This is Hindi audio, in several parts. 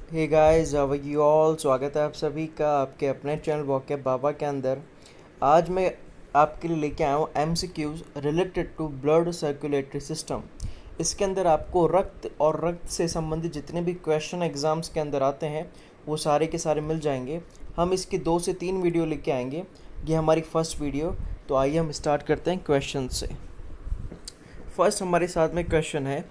Hey guys, how are you all. स्वागत है आप सभी का आपके अपने चैनल वॉक बाबा के अंदर। आज मैं आपके लिए लेके आया हूँ MCQs related to blood circulatory system. इसके अंदर आपको रक्त और रक्त से संबंधित जितने भी क्वेश्चन एग्ज़ाम्स के अंदर आते हैं वो सारे के सारे मिल जाएंगे। हम इसकी 2 से 3 वीडियो लेके आएंगे। ये हमारी फर्स्ट वीडियो। तो आइए हम स्टार्ट करते हैं क्वेश्चन से। फर्स्ट हमारे साथ में क्वेश्चन है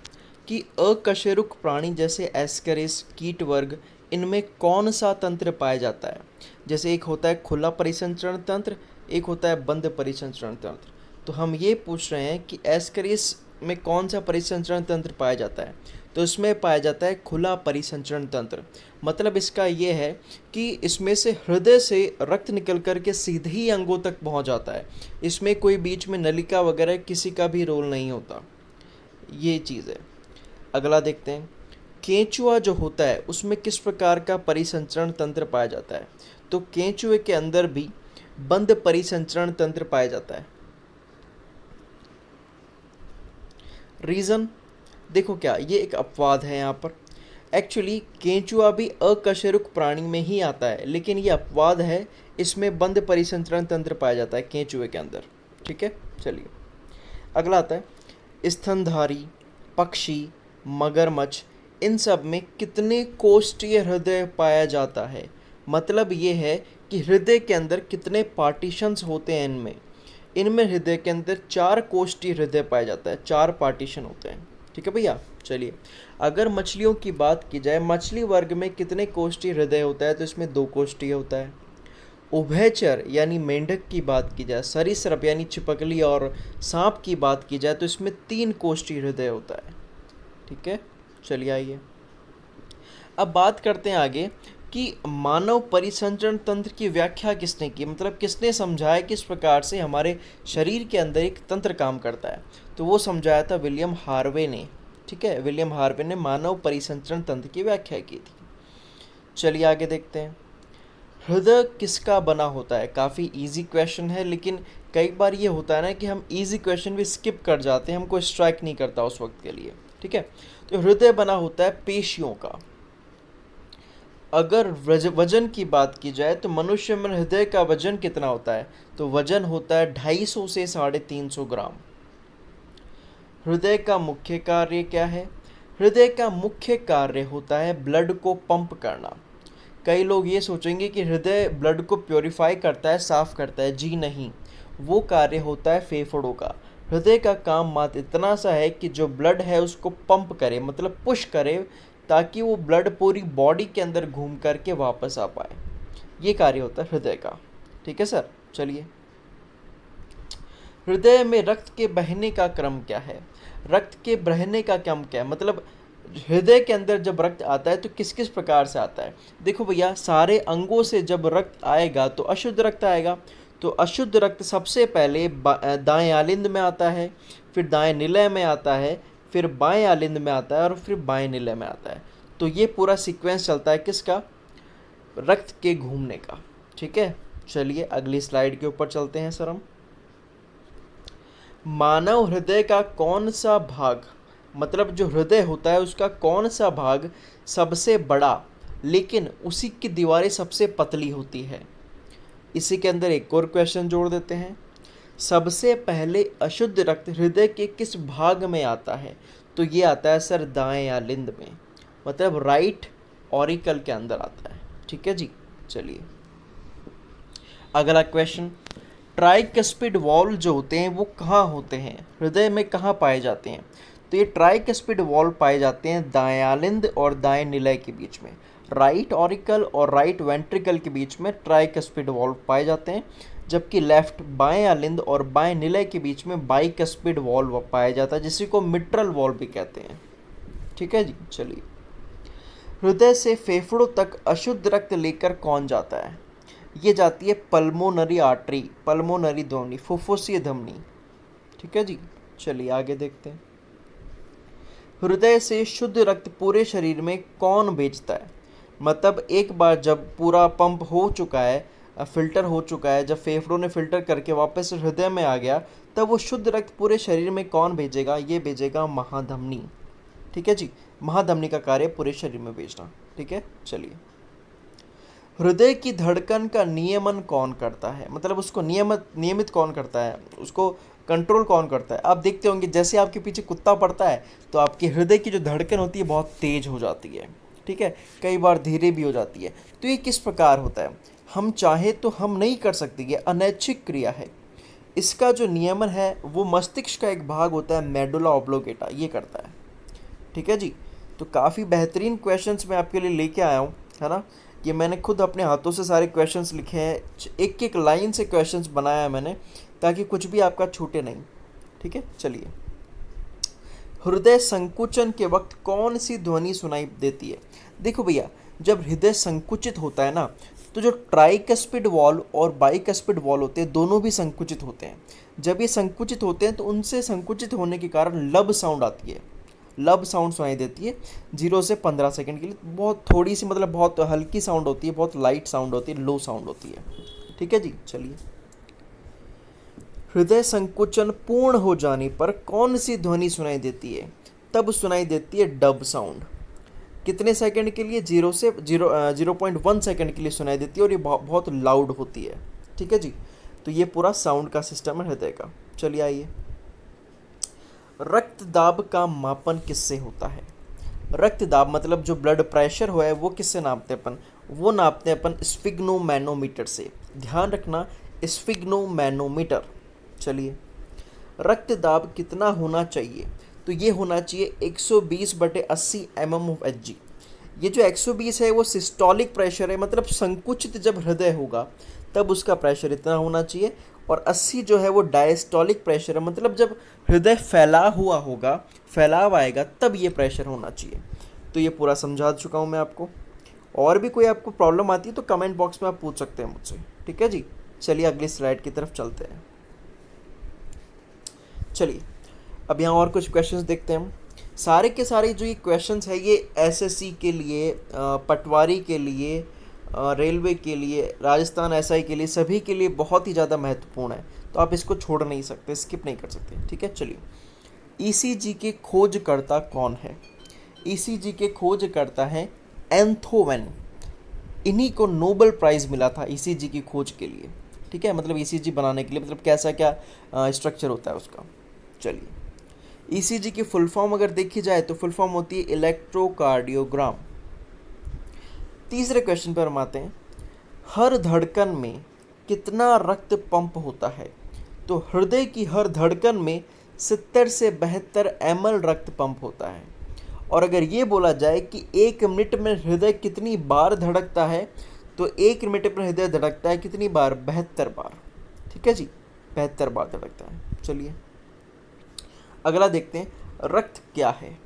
कि अकशेरुक प्राणी जैसे एस्करिस कीट वर्ग इनमें कौन सा तंत्र पाया जाता है। जैसे एक होता है खुला परिसंचरण तंत्र, एक होता है बंद परिसंचरण तंत्र। तो हम ये पूछ रहे हैं कि एस्करिस में कौन सा परिसंचरण तंत्र पाया जाता है। तो इसमें पाया जाता है खुला परिसंचरण तंत्र। मतलब इसका ये है कि इसमें से हृदय से रक्त निकल कर के सीधे ही अंगों तक पहुंच जाता है। इसमें कोई बीच में नलिका वगैरह किसी का भी रोल नहीं होता। ये चीज़ है। अगला देखते हैं, केंचुआ जो होता है उसमें किस प्रकार का परिसंचरण तंत्र पाया जाता है। तो केंचुए के अंदर भी बंद परिसंचरण तंत्र पाया जाता है। रीज़न देखो, क्या ये एक अपवाद है यहाँ पर। एक्चुअली केंचुआ भी अकशेरुक प्राणी में ही आता है, लेकिन ये अपवाद है। इसमें बंद परिसंचरण तंत्र पाया जाता है केंचुए के अंदर। ठीक है, चलिए अगला आता है, स्तनधारी पक्षी मगरमच्छ इन सब में कितने कोष्ठीय हृदय पाया जाता है। मतलब ये है कि हृदय के अंदर कितने पार्टीशंस होते हैं। इनमें इनमें हृदय के अंदर 4 कोष्ठीय हृदय पाया जाता है, 4 पार्टीशन होते हैं। ठीक है भैया, चलिए अगर मछलियों की बात की जाए, मछली वर्ग में कितने कोष्ठीय हृदय होता है, तो इसमें 2 कोष्ठीय होता है। उभयचर यानी मेंढक की बात की जाए, सरीसृप यानी छिपकली और सांप की बात की जाए, तो इसमें 3 कोष्ठीय हृदय होता है। ठीक है, चलिए आइए अब बात करते हैं आगे कि मानव परिसंचरण तंत्र की व्याख्या किसने की। मतलब किसने समझाया किस प्रकार से हमारे शरीर के अंदर एक तंत्र काम करता है। तो वो समझाया था विलियम हार्वे ने। ठीक है, विलियम हार्वे ने मानव परिसंचरण तंत्र की व्याख्या की थी। चलिए आगे देखते हैं, हृदय किसका बना होता है। काफ़ी इजी क्वेश्चन है, लेकिन कई बार ये होता है ना कि हम इजी क्वेश्चन भी स्किप कर जाते हैं, हमको स्ट्राइक नहीं करता उस वक्त के लिए। ठीक है, तो हृदय बना होता है पेशियों का। अगर वजन की बात की जाए तो मनुष्य में हृदय का वजन कितना होता है। तो वजन होता है 250 से 350 ग्राम। हृदय का मुख्य कार्य क्या है। हृदय का मुख्य कार्य होता है ब्लड को पंप करना। कई लोग ये सोचेंगे कि हृदय ब्लड को प्योरीफाई करता है, साफ करता है। जी नहीं, वो कार्य होता है फेफड़ों का। हृदय का काम मात्र इतना सा है कि जो ब्लड है उसको पंप करे, मतलब पुश करे, ताकि वो ब्लड पूरी बॉडी के अंदर घूम करके वापस आ पाए। ये कार्य होता है हृदय का। ठीक है सर, चलिए हृदय में रक्त के बहने का क्रम क्या है। रक्त के बहने का क्रम क्या है, मतलब हृदय के अंदर जब रक्त आता है तो किस किस प्रकार से आता है। देखो भैया, सारे अंगों से जब रक्त आएगा तो अशुद्ध रक्त आएगा। तो अशुद्ध रक्त सबसे पहले दाएं आलिंद में आता है, फिर दाएं निलय में आता है, फिर बाएं आलिंद में आता है और फिर बाएं निलय में आता है। तो ये पूरा सीक्वेंस चलता है किसका, रक्त के घूमने का। ठीक है, चलिए अगली स्लाइड के ऊपर चलते हैं सर हम। मानव हृदय का कौन सा भाग, मतलब जो हृदय होता है उसका कौन सा भाग सबसे बड़ा लेकिन उसी की दीवारें सबसे पतली होती है। इसी के अंदर एक और क्वेश्चन जोड़ देते हैं, सबसे पहले अशुद्ध रक्त हृदय के किस भाग में आता है। तो ये आता है सर दाएं आलिंद में, मतलब राइट ऑरिकल के अंदर आता है। ठीक है जी, चलिए अगला क्वेश्चन, ट्राइकस्पिड वॉल्व जो होते हैं वो कहाँ होते हैं, हृदय में कहाँ पाए जाते हैं। तो ये ट्राइकस्पिड वॉल्व पाए जाते हैं दाएं आलिंद और दाएं निलय के बीच में। राइट ऑरिकल और राइट वेंट्रिकल के बीच में ट्राइकस्पिड वॉल्व पाए जाते हैं, जबकि लेफ्ट बाएं आलिंद और बाएं निलय के बीच में बाइकस्पिड वॉल्व पाया जाता है, जिसी को मिट्रल वॉल्व भी कहते हैं। ठीक है जी, चलिए हृदय से फेफड़ों तक अशुद्ध रक्त लेकर कौन जाता है। ये जाती है पल्मोनरी आर्टरी, पल्मोनरी धमनी, फुफ्फुसीय धमनी। ठीक है जी, चलिए आगे देखते हैं, हृदय से शुद्ध रक्त पूरे शरीर में कौन भेजता है। मतलब एक बार जब पूरा पंप हो चुका है, फिल्टर हो चुका है, जब फेफड़ों ने फिल्टर करके वापस हृदय में आ गया, तब वो शुद्ध रक्त पूरे शरीर में कौन भेजेगा, ये भेजेगा महाधमनी। ठीक है जी। महाधमनी का कार्य पूरे शरीर में भेजना। ठीक है, चलिए। हृदय की धड़कन का नियमन कौन करता है, मतलब उसको नियमित कौन करता है, उसको कंट्रोल कौन करता है। आप देखते होंगे जैसे आपके पीछे कुत्ता पड़ता है तो आपके हृदय की जो धड़कन होती है बहुत तेज हो जाती है। ठीक है, कई बार धीरे भी हो जाती है। तो ये किस प्रकार होता है, हम चाहे तो हम नहीं कर सकते, ये अनैच्छिक क्रिया है। इसका जो नियमन है वो मस्तिष्क का एक भाग होता है मेडुला ऑब्लोंगेटा, ये करता है। ठीक है जी। तो काफ़ी बेहतरीन क्वेश्चंस मैं आपके लिए लेके आया हूँ, है ना। ये मैंने खुद अपने हाथों से सारे क्वेश्चंस लिखे हैं, एक एक लाइन से क्वेश्चंस बनाया है मैंने, ताकि कुछ भी आपका छूटे नहीं। ठीक है, चलिए। हृदय संकुचन के वक्त कौन सी ध्वनि सुनाई देती है। देखो भैया, जब हृदय संकुचित होता है ना, तो जो ट्राइकस्पिड वॉल्व और बाइकस्पिड वॉल्व होते हैं दोनों भी संकुचित होते हैं। जब ये संकुचित होते हैं तो उनसे संकुचित होने के कारण लब साउंड आती है, लब साउंड सुनाई देती है 0 से 15 सेकंड के लिए। बहुत थोड़ी सी, मतलब बहुत हल्की साउंड होती है, बहुत लाइट साउंड होती है, लो साउंड होती है। ठीक है जी, चलिए। हृदय संकुचन पूर्ण हो जाने पर कौन सी ध्वनि सुनाई देती है, तब सुनाई देती है डब साउंड। कितने सेकंड के लिए, 0.1 सेकंड के लिए सुनाई देती है, और ये बहुत लाउड होती है। ठीक है जी। तो ये पूरा साउंड का सिस्टम है हृदय का। चलिए आइए। रक्त दाब का मापन किससे होता है। रक्त दाब मतलब जो ब्लड प्रेशर हो है वो किससे नापते हैं अपन, वो नापते हैं अपन स्फिग्नोमैनोमीटर से। ध्यान रखना, स्फिग्नोमैनोमीटर। चलिए। रक्त दाब कितना होना चाहिए, तो ये होना चाहिए 120/80 mm/Hg। ये जो 120 है वो सिस्टोलिक प्रेशर है, मतलब संकुचित जब हृदय होगा तब उसका प्रेशर इतना होना चाहिए। और 80 जो है वो डायस्टोलिक प्रेशर है, मतलब जब हृदय फैला हुआ होगा, फैलाव आएगा, तब ये प्रेशर होना चाहिए। तो ये पूरा समझा चुका हूँ मैं आपको। और भी कोई आपको प्रॉब्लम आती है तो कमेंट बॉक्स में आप पूछ सकते हैं मुझसे। ठीक है जी। चलिए अगली स्लाइड की तरफ चलते हैं। चलिए, अब यहाँ और कुछ क्वेश्चंस देखते हैं हम। सारे के सारे जो ये क्वेश्चंस है ये एसएससी के लिए, पटवारी के लिए, रेलवे के लिए, राजस्थान एसआई के लिए, सभी के लिए बहुत ही ज़्यादा महत्वपूर्ण है। तो आप इसको छोड़ नहीं सकते, स्किप नहीं कर सकते। ठीक है, चलिए। ईसीजी के खोजकर्ता कौन है। ईसीजी के खोजकर्ता है एंथोवेन। इन्हीं को नोबेल प्राइज़ मिला था ईसीजी की खोज के लिए। ठीक है, मतलब ईसीजी बनाने के लिए, मतलब कैसा क्या स्ट्रक्चर होता है उसका। चलिए, ईसीजी की फुल फॉर्म अगर देखी जाए तो फुल फॉर्म होती है इलेक्ट्रोकार्डियोग्राम। तीसरे क्वेश्चन पर हम आते हैं। हर धड़कन में कितना रक्त पंप होता है, तो हृदय की हर धड़कन में 70 से 72 ml रक्त पंप होता है। और अगर ये बोला जाए कि 1 मिनट में हृदय कितनी बार धड़कता है, तो 1 मिनट में हृदय धड़कता है कितनी बार, 72 बार। ठीक है जी, 72 बार धड़कता है। चलिए अगला देखते हैं, रक्त क्या है।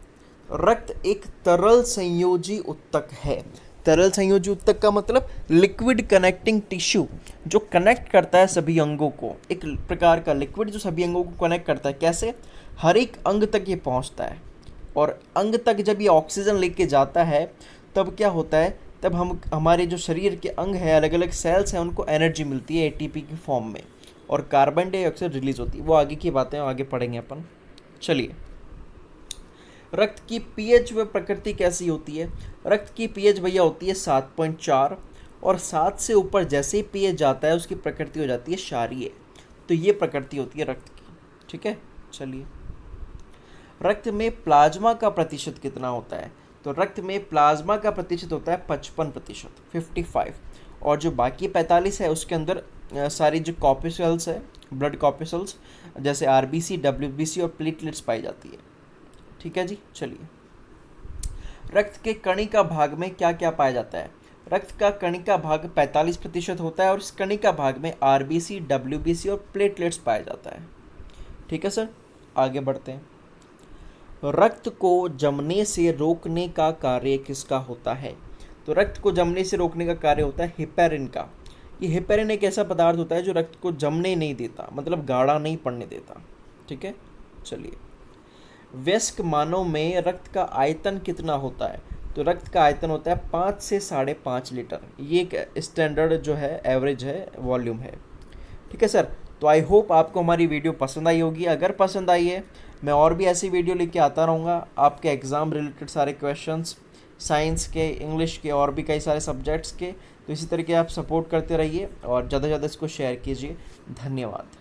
रक्त एक तरल संयोजी उत्तक है। तरल संयोजी उत्तक का मतलब लिक्विड कनेक्टिंग टिश्यू, जो कनेक्ट करता है सभी अंगों को। एक प्रकार का लिक्विड जो सभी अंगों को कनेक्ट करता है। कैसे, हर एक अंग तक ये पहुंचता है, और अंग तक जब ये ऑक्सीजन लेके जाता है तब क्या होता है, तब हमारे जो शरीर के अंग है, अलग अलग सेल्स हैं, उनको एनर्जी मिलती है एटीपी की फॉर्म में, और कार्बन डाइऑक्साइड रिलीज होती है। वो आगे की बातें आगे पढ़ेंगे अपन। चलिए, रक्त की पीएच व प्रकृति कैसी होती है। रक्त की पीएच भैया होती है 7.4, और 7 से ऊपर जैसे ही पीएच जाता है उसकी प्रकृति हो जाती है क्षारीय। तो ये प्रकृति होती है रक्त की। ठीक है, चलिए। रक्त में प्लाज्मा का प्रतिशत कितना होता है, तो रक्त में प्लाज्मा का प्रतिशत होता है 55%, 55। और जो बाकी 45 है उसके अंदर सारी जो कॉर्पस्कल्स है, ब्लड कॉर्पस्कल्स, जैसे आरबीसी, डब्ल्यूबीसी और प्लेटलेट्स पाई जाती है। ठीक है जी, चलिए। रक्त के कणिका भाग में क्या क्या पाया जाता है। रक्त का कणिका भाग 45% होता है, और इस कणिका भाग में आरबीसी, डब्ल्यूबीसी और प्लेटलेट्स पाया जाता है। ठीक है सर, आगे बढ़ते हैं। रक्त को जमने से रोकने का कार्य किसका होता है, तो रक्त को जमने से रोकने का कार्य होता है हेपेरिन का। ये हेपेरिन एक ऐसा पदार्थ होता है जो रक्त को जमने नहीं देता, मतलब गाढ़ा नहीं पड़ने देता। ठीक है, चलिए। वयस्क मानव में रक्त का आयतन कितना होता है, तो रक्त का आयतन होता है 5 से 5.5 लीटर। ये एक स्टैंडर्ड जो है, एवरेज है, वॉल्यूम है। ठीक है सर, तो आई होप आपको हमारी वीडियो पसंद आई होगी। अगर पसंद आई है मैं और भी ऐसी वीडियो लेके आता रहूँगा, आपके एग्ज़ाम रिलेटेड सारे क्वेश्चंस, साइंस के, इंग्लिश के और भी कई सारे सब्जेक्ट्स के। तो इसी तरीके आप सपोर्ट करते रहिए और ज़्यादा से ज़्यादा इसको शेयर कीजिए। धन्यवाद।